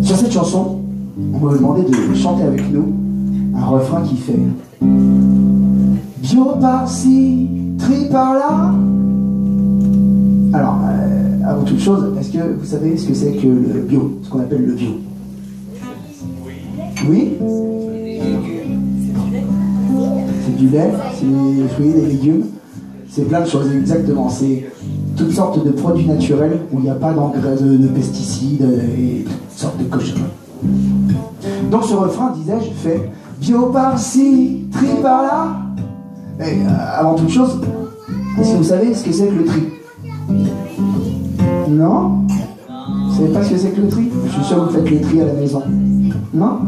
Sur cette chanson, on va vous demander de chanter avec nous un refrain qui fait bio par-ci, tri par-là. Alors, avant toute chose, est-ce que vous savez ce que c'est que le bio, ce qu'on appelle le bio? Oui? C'est du lait, c'est des fruits, des légumes, c'est plein de choses, exactement. C'est toutes sortes de produits naturels où il n'y a pas d'engrais, de pesticides et toutes sortes de cochonneries. Donc ce refrain, disais-je, fait bio par-ci, tri par-là. Et avant toute chose, est-ce que vous savez ce que c'est que le tri? Non? Vous savez pas ce que c'est que le tri? Je suis sûr que vous faites les tri à la maison. Non?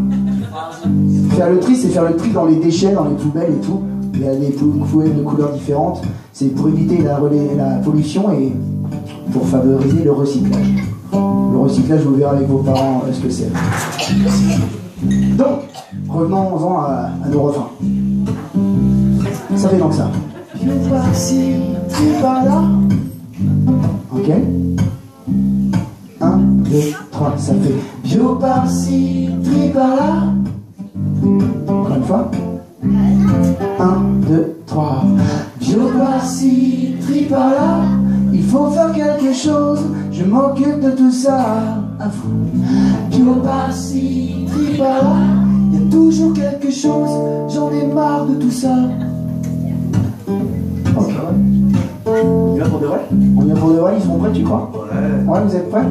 Faire le tri, c'est faire le tri dans les déchets, dans les poubelles et tout. Il y a des poubelles de couleurs différentes. C'est pour éviter la pollution et pour favoriser le recyclage. Le recyclage, vous verrez avec vos parents ce que c'est. Donc, revenons-en à nos refrains. Ça fait donc ça. Bio par-ci, tri par-là. Ok. 1, 2, 3, ça fait bio par-ci, tri par-là. Encore une fois. 1, 2, 3. Bio par-ci, tri par-là. Il faut faire quelque chose, je m'occupe de tout ça. À vous. Bio par-ci, tri par-là. Il y a toujours quelque chose, j'en ai marre de tout ça. Ok. On y va pour de vrai? On y va pour de vrai, ils sont prêts, tu crois? Ouais. Ouais, vous êtes prêts?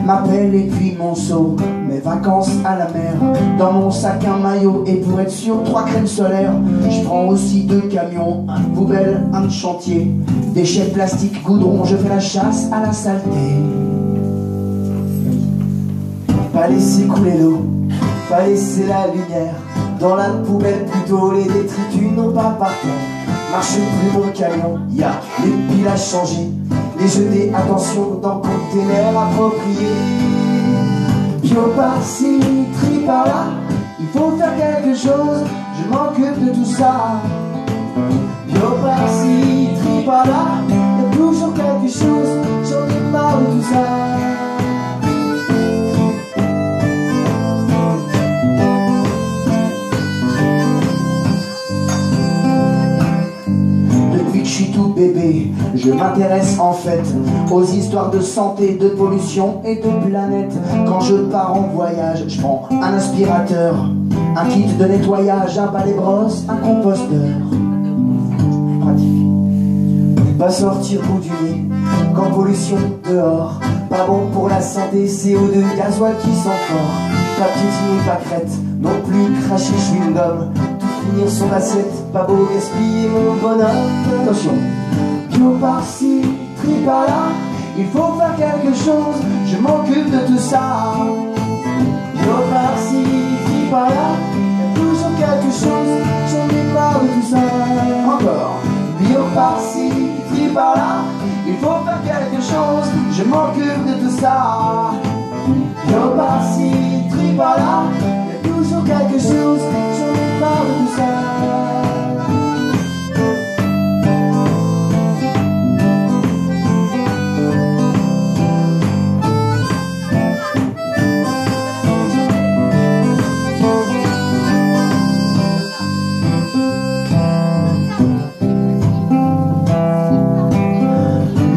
Ma pelle et puis mon seau, mes vacances à la mer. Dans mon sac un maillot et pour être sûr 3 crèmes solaires. Je prends aussi 2 camions, un de poubelle, un de chantier. Déchets plastiques, goudron, je fais la chasse à la saleté. Pas laisser couler l'eau, pas laisser la lumière. Dans la poubelle plutôt, les détritus n'ont pas par terre. Marche plus mon camion, y a les piles à changer. Les jeter, attention, dans conteneur approprié. Bio par-ci, tri par-là. Il faut faire quelque chose, je m'occupe de tout ça. Bio par-ci, tri par-là. Il y a toujours quelque chose, j'en ai marre de tout ça. Je suis tout bébé, je m'intéresse en fait aux histoires de santé, de pollution et de planète. Quand je pars en voyage, je prends un aspirateur, un kit de nettoyage, un balai brosse, un composteur. Pratique. Pas sortir bout du nez, quand pollution dehors. Pas bon pour la santé, CO2, gasoil qui sent fort. Pas piétiner, pas crête, non plus cracher chewing-gum. Finir son assiette, pas beau gaspiller mon bonhomme. Attention. Bio par-ci, tri par-là. Il faut faire quelque chose, je m'occupe de tout ça. Bio par-ci, tri par-là. Y'a toujours quelque chose, j'en ai marre de tout ça. Encore. Bio par-ci, tri par-là. Il faut faire quelque chose, je m'occupe de tout ça. Bio par-ci, tri par-là. Y'a toujours quelque chose, j'en ai marre de tout ça.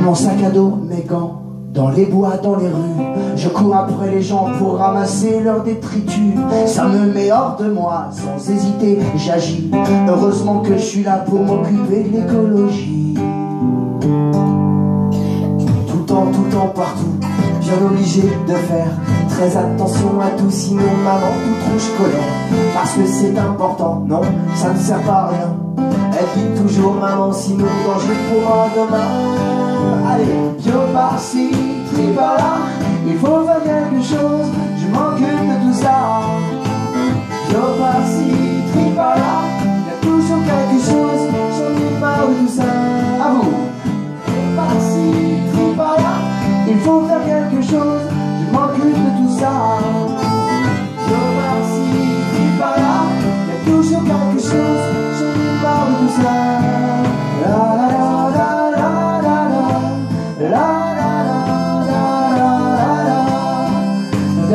Mon sac à dos, mes gants, dans les bois, dans les rues, je cours après les gens pour ramasser leurs détritus. Ça me met hors de moi, sans hésiter, j'agis. Heureusement que je suis là pour m'occuper de l'écologie. Tout le temps, partout, bien obligé de faire très attention à tout, sinon maman tout rouge colère. Parce que c'est important, non, ça ne sert pas à rien. Elle dit toujours maman, sinon danger pour moi demain. Allez, bio par-ci, tri par-là. Il faut faire quelque chose, je m'occupe de tout ça. Bio par-ci, tri par-là. Y'a toujours quelque chose, j'en ai marre de tout ça. À vous. Bio par-ci, tri par-là. Il faut faire quelque chose, je m'occupe de tout ça. Bio par-ci, tri par-là.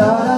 la